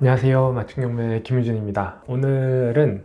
안녕하세요. 맞춤경매 김유준입니다. 오늘은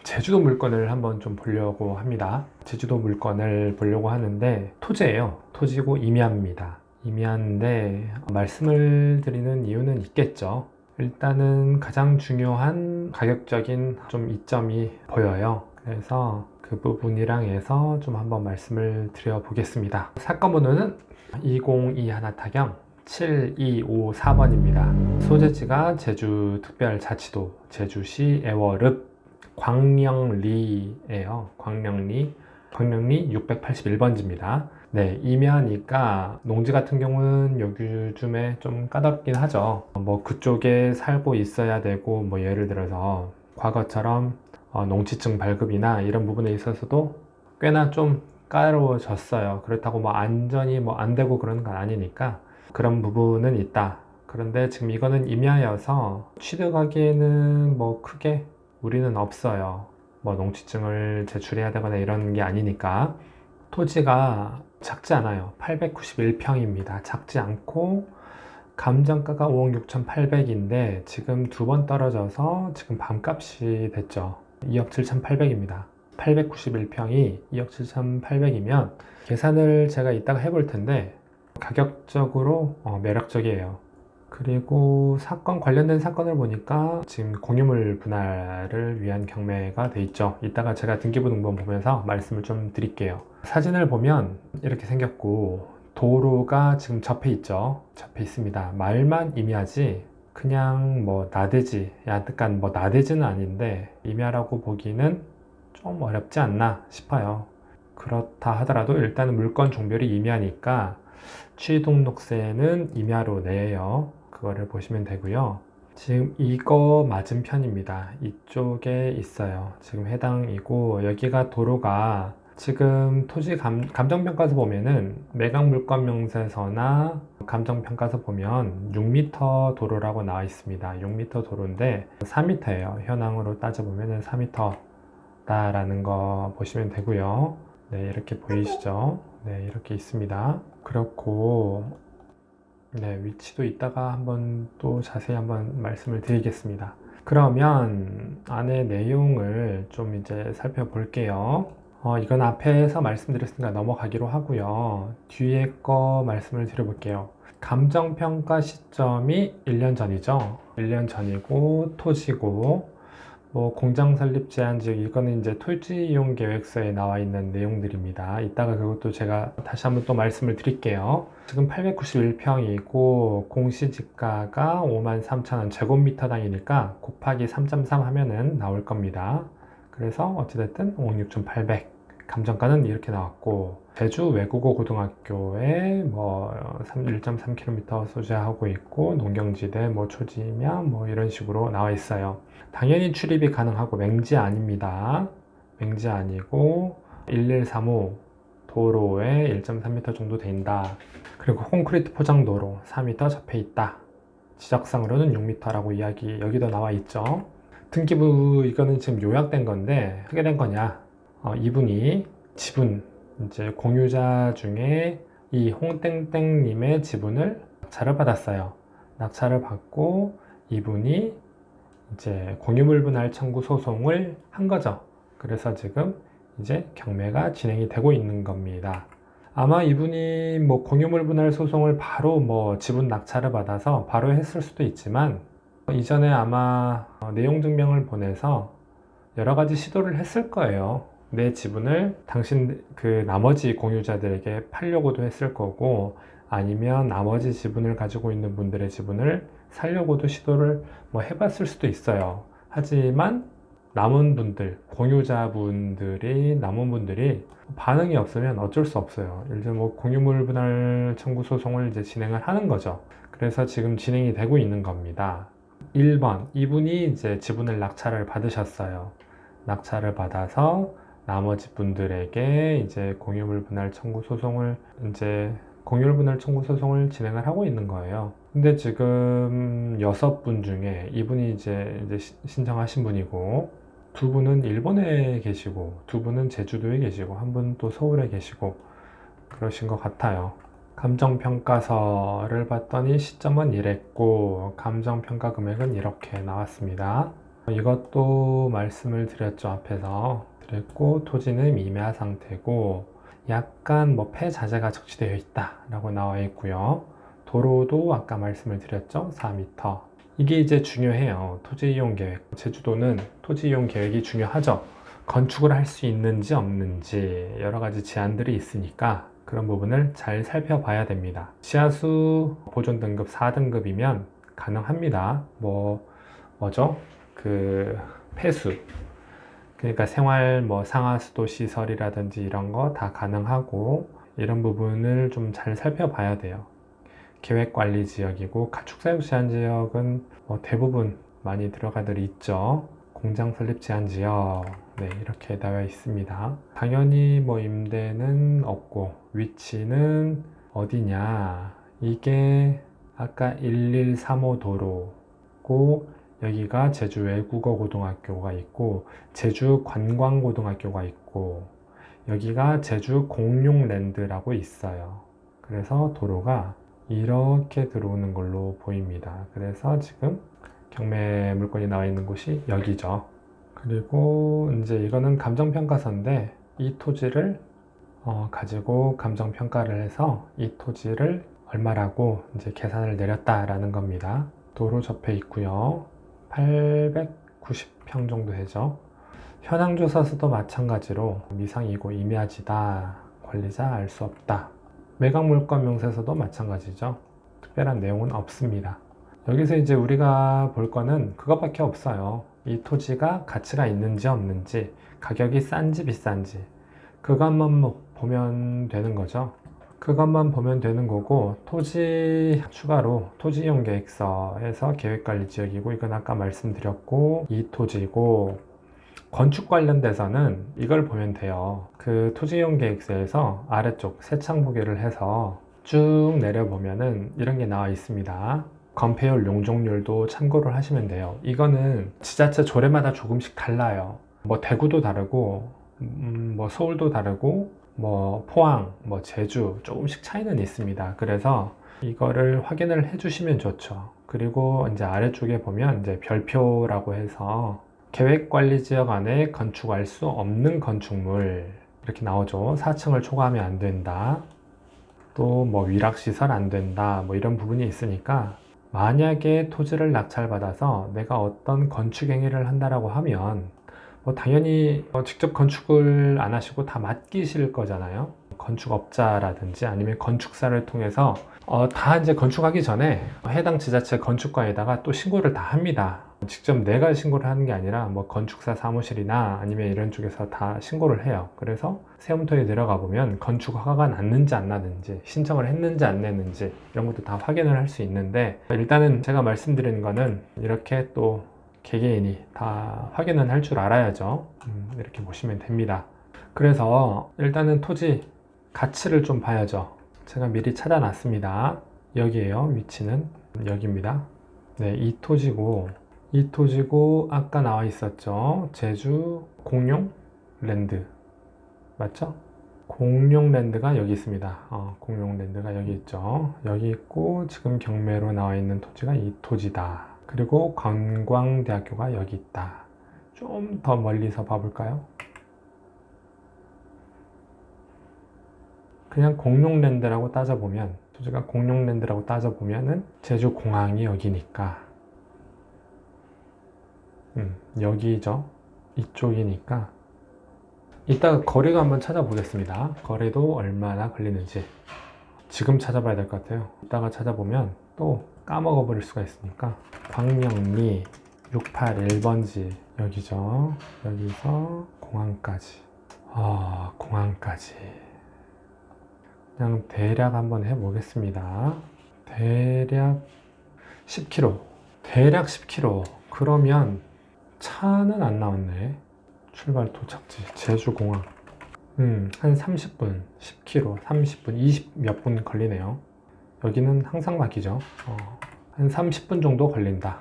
제주도 물건을 한번 좀 보려고 합니다. 제주도 물건을 보려고 하는데 토지예요. 토지고 임야입니다. 임야인데 말씀을 드리는 이유는 있겠죠. 일단은 가장 중요한 가격적인 좀 이점이 보여요. 그래서 그 부분이랑 해서 좀 한번 말씀을 드려 보겠습니다. 사건 번호는 2021 타경 7254번입니다. 소재지가 제주특별자치도 제주시 애월읍 광령리예요. 광령리 681번지입니다. 네, 임야니까 농지 같은 경우는 요즘에 좀 까다롭긴 하죠. 뭐 그쪽에 살고 있어야 되고, 뭐 예를 들어서 과거처럼 농지증 발급이나 이런 부분에 있어서도 꽤나 좀 까다로워졌어요. 그렇다고 뭐 안전이 뭐 안 되고 그런 건 아니니까 그런 부분은 있다. 그런데 지금 이거는 임야여서 취득하기에는 뭐 크게 무리는 없어요. 뭐 농지증을 제출해야 되거나 이런 게 아니니까. 토지가 작지 않아요. 891평입니다. 작지 않고 감정가가 5억 6,800인데 지금 두 번 떨어져서 지금 반값이 됐죠. 2억 7,800입니다. 891평이 2억 7,800이면 계산을 제가 이따가 해볼 텐데 가격적으로 매력적이에요. 그리고 관련된 사건을 보니까 지금 공유물 분할을 위한 경매가 돼 있죠. 이따가 제가 등기부등본 보면서 말씀을 좀 드릴게요. 사진을 보면 이렇게 생겼고 도로가 지금 접해 있죠. 접해 있습니다. 말만 임야지 그냥 뭐 나대지, 약간 뭐 나대지는 아닌데 임야라고 보기는 좀 어렵지 않나 싶어요. 그렇다 하더라도 일단은 물건 종별이 임야니까 취등록세는 임야로 내요. 그거를 보시면 되고요. 지금 이거 맞은편입니다. 이쪽에 있어요. 지금 해당이고 여기가 도로가 지금 토지 감정평가서 보면은 매각물건명세서나 감정평가서 보면 6m 도로라고 나와 있습니다. 6m 도로인데 4m예요. 현황으로 따져보면은 4m다라는 거 보시면 되고요. 네, 이렇게 보이시죠? 네, 이렇게 있습니다. 그렇고, 네, 위치도 이따가 한번 또 자세히 한번 말씀을 드리겠습니다. 그러면 안에 내용을 좀 이제 살펴볼게요. 이건 앞에서 말씀드렸으니까 넘어가기로 하고요. 뒤에 거 말씀을 드려볼게요. 감정평가 시점이 1년 전이죠. 1년 전이고, 토지고, 뭐 공장 설립 제한 지역 이거는 이제 토지 이용 계획서에 나와 있는 내용들입니다. 이따가 그것도 제가 다시 한번 또 말씀을 드릴게요. 지금 891평이고 공시지가가 53,000원 제곱미터당이니까 곱하기 3.3 하면은 나올 겁니다. 그래서 어찌됐든 56,800 감정가는 이렇게 나왔고 제주 외국어 고등학교에 뭐 1.3km 소재하고 있고 농경지대 뭐 초지면 뭐 이런 식으로 나와 있어요. 당연히 출입이 가능하고 맹지 아닙니다. 맹지 아니고 1135 도로에 1.3m 정도 된다. 그리고 콘크리트 포장도로 4m 접해 있다. 지적상으로는 6m라고 이야기 여기도 나와 있죠. 등기부 이거는 지금 요약된 건데 어떻게 된 거냐? 이분이 지분 이제 공유자 중에 이 홍땡땡님의 지분을 낙찰을 받았어요. 낙찰을 받고 이분이 이제 공유물 분할 청구 소송을 한 거죠. 그래서 지금 이제 경매가 진행이 되고 있는 겁니다. 아마 이분이 뭐 공유물 분할 소송을 바로 뭐 지분 낙찰을 받아서 바로 했을 수도 있지만 이전에 아마 내용 증명을 보내서 여러 가지 시도를 했을 거예요. 내 지분을 당신 그 나머지 공유자들에게 팔려고도 했을 거고 아니면 나머지 지분을 가지고 있는 분들의 지분을 살려고도 시도를 뭐 해봤을 수도 있어요. 하지만 남은 분들, 남은 분들이 반응이 없으면 어쩔 수 없어요. 예를 들어 뭐 공유물 분할 청구 소송을 이제 진행을 하는 거죠. 그래서 지금 진행이 되고 있는 겁니다. 1번, 이분이 이제 지분을 낙찰을 받으셨어요. 낙찰을 받아서 나머지 분들에게 이제 공유물 분할 청구 소송을 진행을 하고 있는 거예요. 근데 지금 6분 중에 이분이 이제 신청하신 분이고, 2분은 일본에 계시고, 2분은 제주도에 계시고, 한 분 또 서울에 계시고, 그러신 것 같아요. 감정평가서를 봤더니 시점은 이랬고 감정평가 금액은 이렇게 나왔습니다. 이것도 말씀을 드렸죠. 앞에서 드렸고 토지는 미매화 상태고 약간 뭐 폐자재가 적시되어 있다 라고 나와 있고요. 도로도 아까 말씀을 드렸죠. 4m. 이게 이제 중요해요. 토지 이용 계획. 제주도는 토지 이용 계획이 중요하죠. 건축을 할 수 있는지 없는지 여러 가지 제한들이 있으니까 그런 부분을 잘 살펴봐야 됩니다. 지하수 보존 등급 4등급이면 가능합니다. 뭐죠? 폐수. 그러니까 생활 상하수도 시설이라든지 이런 거 다 가능하고 이런 부분을 좀 잘 살펴봐야 돼요. 계획관리 지역이고 가축사육 제한 지역은 대부분 많이 들어가들 있죠. 공장 설립 제한 지역. 네, 이렇게 나와 있습니다. 당연히 임대는 없고 위치는 어디냐? 이게 아까 1135 도로고 여기가 제주 외국어 고등학교가 있고 제주 관광고등학교가 있고 여기가 제주 공룡랜드라고 있어요. 그래서 도로가 이렇게 들어오는 걸로 보입니다. 그래서 지금 경매 물건이 나와 있는 곳이 여기죠. 그리고 이제 이거는 감정평가서인데 이 토지를 가지고 감정평가를 해서 이 토지를 얼마라고 이제 계산을 내렸다라는 겁니다. 도로 접해 있고요. 890평 정도 되죠. 현황조사서도 마찬가지로 미상이고 임야지다. 관리자 알 수 없다. 매각물건 명세서도 마찬가지죠. 특별한 내용은 없습니다. 여기서 이제 우리가 볼 거는 그것밖에 없어요. 이 토지가 가치가 있는지 없는지, 가격이 싼지 비싼지 그것만 보면 되는 거죠. 그것만 보면 되는 거고 토지 추가로 토지 이용 계획서에서 계획관리지역이고 이건 아까 말씀드렸고 이 토지고 건축 관련돼서는 이걸 보면 돼요. 그 토지 이용 계획서에서 아래쪽 세창 보기를 해서 쭉 내려보면은 이런 게 나와 있습니다. 건폐율, 용적률도 참고를 하시면 돼요. 이거는 지자체 조례마다 조금씩 달라요. 대구도 다르고 서울도 다르고 포항, 제주 조금씩 차이는 있습니다. 그래서 이거를 확인을 해주시면 좋죠. 그리고 이제 아래쪽에 보면 이제 별표라고 해서 계획관리지역 안에 건축할 수 없는 건축물 이렇게 나오죠. 4층을 초과하면 안 된다. 또 위락시설 안 된다. 이런 부분이 있으니까 만약에 토지를 낙찰받아서 내가 어떤 건축 행위를 한다라고 하면 당연히 직접 건축을 안 하시고 다 맡기실 거잖아요. 건축업자라든지 아니면 건축사를 통해서 다 이제 건축하기 전에 해당 지자체 건축과에다가 또 신고를 다 합니다. 직접 내가 신고를 하는 게 아니라 건축사 사무실이나 아니면 이런 쪽에서 다 신고를 해요. 그래서 세움터에 내려가 보면 건축 허가가 났는지 안 났는지 신청을 했는지 안 냈는지 이런 것도 다 확인을 할 수 있는데 일단은 제가 말씀드리는 거는 이렇게 또 개개인이 다 확인은 할 줄 알아야죠. 이렇게 보시면 됩니다. 그래서 일단은 토지 가치를 좀 봐야죠. 제가 미리 찾아놨습니다. 여기에요. 위치는 여기입니다. 네, 이 토지고 아까 나와 있었죠. 제주 공룡랜드 맞죠? 공룡랜드가 여기 있습니다. 공룡랜드가 여기 있죠. 여기 있고 지금 경매로 나와 있는 토지가 이 토지다. 그리고 관광대학교가 여기 있다. 좀 더 멀리서 봐볼까요? 그냥 공룡랜드라고 따져보면 토지가 공룡랜드라고 따져보면은 제주공항이 여기니까 여기죠. 이쪽이니까 이따가 거리도 한번 찾아보겠습니다. 거리도 얼마나 걸리는지 지금 찾아봐야 될 것 같아요. 이따가 찾아보면 또 까먹어 버릴 수가 있으니까 광명리 681번지 여기죠. 여기서 공항까지 공항까지 그냥 대략 한번 해보겠습니다. 대략 10km 대략 10km 그러면 차는 안 나왔네. 출발 도착지 제주공항 한 30분 10km 30분 20 몇 분 걸리네요. 여기는 항상 막히죠. 한 30분 정도 걸린다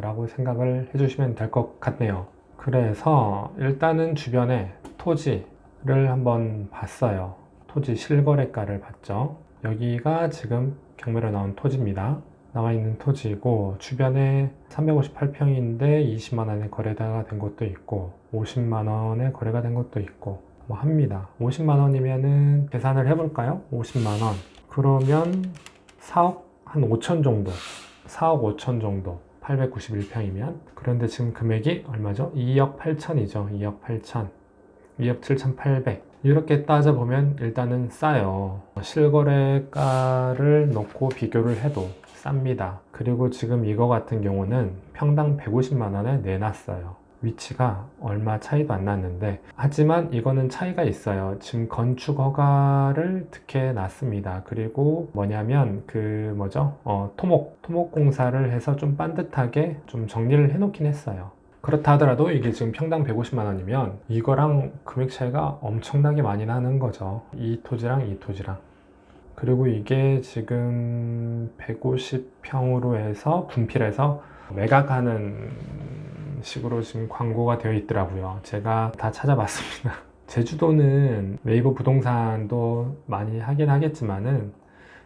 라고 생각을 해주시면 될 것 같네요. 그래서 일단은 주변에 토지를 한번 봤어요. 토지 실거래가를 봤죠. 여기가 지금 경매로 나온 토지입니다. 나와 있는 토지이고 주변에 358평인데 20만 원에 거래가 된 것도 있고 50만 원에 거래가 된 것도 있고 뭐 합니다. 50만 원이면은 계산을 해볼까요? 50만 원 그러면 4억 한 5천 정도 4억 5천 정도 891평이면 그런데 지금 금액이 얼마죠? 2억 8천이죠. 2억 8천 2억 7,800 이렇게 따져보면 일단은 싸요. 실거래가를 놓고 비교를 해도 쌉니다. 그리고 지금 이거 같은 경우는 평당 150만 원에 내놨어요. 위치가 얼마 차이도 안 났는데 하지만 이거는 차이가 있어요. 지금 건축 허가를 득해 놨습니다. 그리고 뭐냐면 토목 공사를 해서 좀 반듯하게 좀 정리를 해 놓긴 했어요. 그렇다 하더라도 이게 지금 평당 150만 원이면 이거랑 금액 차이가 엄청나게 많이 나는 거죠. 이 토지랑 이 토지랑. 그리고 이게 지금 150평으로 해서 분필해서 매각하는 식으로 지금 광고가 되어 있더라고요. 제가 다 찾아봤습니다. 제주도는 네이버 부동산도 많이 하긴 하겠지만은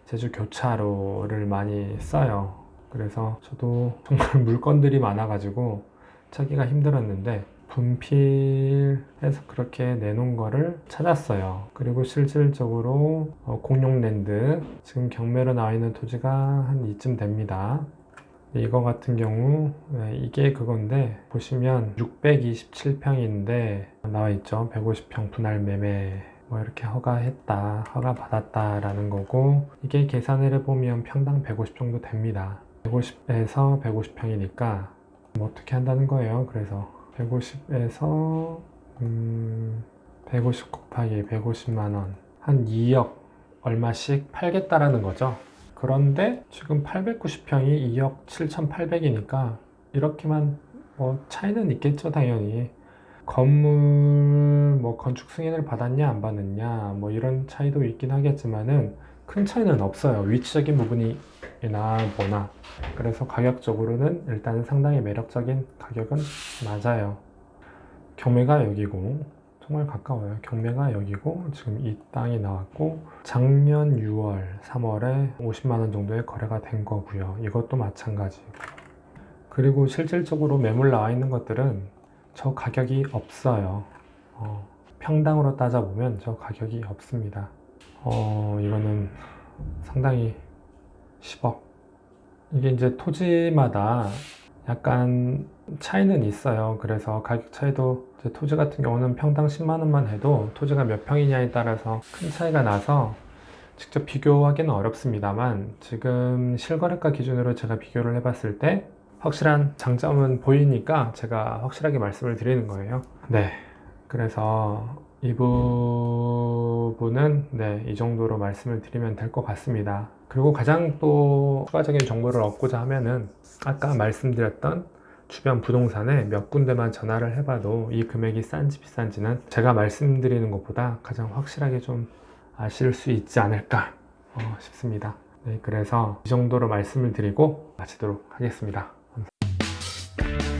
제주 교차로를 많이 써요. 그래서 저도 정말 물건들이 많아가지고 찾기가 힘들었는데 분필해서 그렇게 내놓은 거를 찾았어요. 그리고 실질적으로 공룡랜드 지금 경매로 나와 있는 토지가 한 이쯤 됩니다. 이거 같은 경우 이게 그건데 보시면 627평인데 나와 있죠. 150평 분할 매매 뭐 이렇게 허가 받았다 라는 거고 이게 계산을 해보면 평당 150 정도 됩니다. 150에서 150평이니까 뭐 어떻게 한다는 거예요. 그래서 150에서 150 곱하기 150만 원 한 2억 얼마씩 팔겠다라는 거죠. 그런데 지금 890평이 2억 7,800이니까 이렇게만 뭐 차이는 있겠죠. 당연히 건물 뭐 건축 승인을 받았냐 안 받았냐 뭐 이런 차이도 있긴 하겠지만은 큰 차이는 없어요. 위치적인 부분이나 뭐나. 그래서 가격적으로는 일단 상당히 매력적인 가격은 맞아요. 경매가 여기고 정말 가까워요. 경매가 여기고 지금 이 땅이 나왔고 작년 6월, 3월에 50만 원 정도의 거래가 된 거고요. 이것도 마찬가지. 그리고 실질적으로 매물 나와 있는 것들은 저 가격이 없어요. 평당으로 따져보면 저 가격이 없습니다. 이거는 상당히 10억. 이게 이제 토지마다 약간 차이는 있어요. 그래서 가격 차이도 이제 토지 같은 경우는 평당 10만 원만 해도 토지가 몇 평이냐에 따라서 큰 차이가 나서 직접 비교하기는 어렵습니다만 지금 실거래가 기준으로 제가 비교를 해봤을 때 확실한 장점은 보이니까 제가 확실하게 말씀을 드리는 거예요. 네. 그래서 이 부분은 이 정도로 말씀을 드리면 될 것 같습니다. 그리고 가장 또 추가적인 정보를 얻고자 하면은 아까 말씀드렸던 주변 부동산에 몇 군데만 전화를 해봐도 이 금액이 싼지 비싼지는 제가 말씀드리는 것보다 가장 확실하게 좀 아실 수 있지 않을까 싶습니다. 네, 그래서 이 정도로 말씀을 드리고 마치도록 하겠습니다. 감사합니다.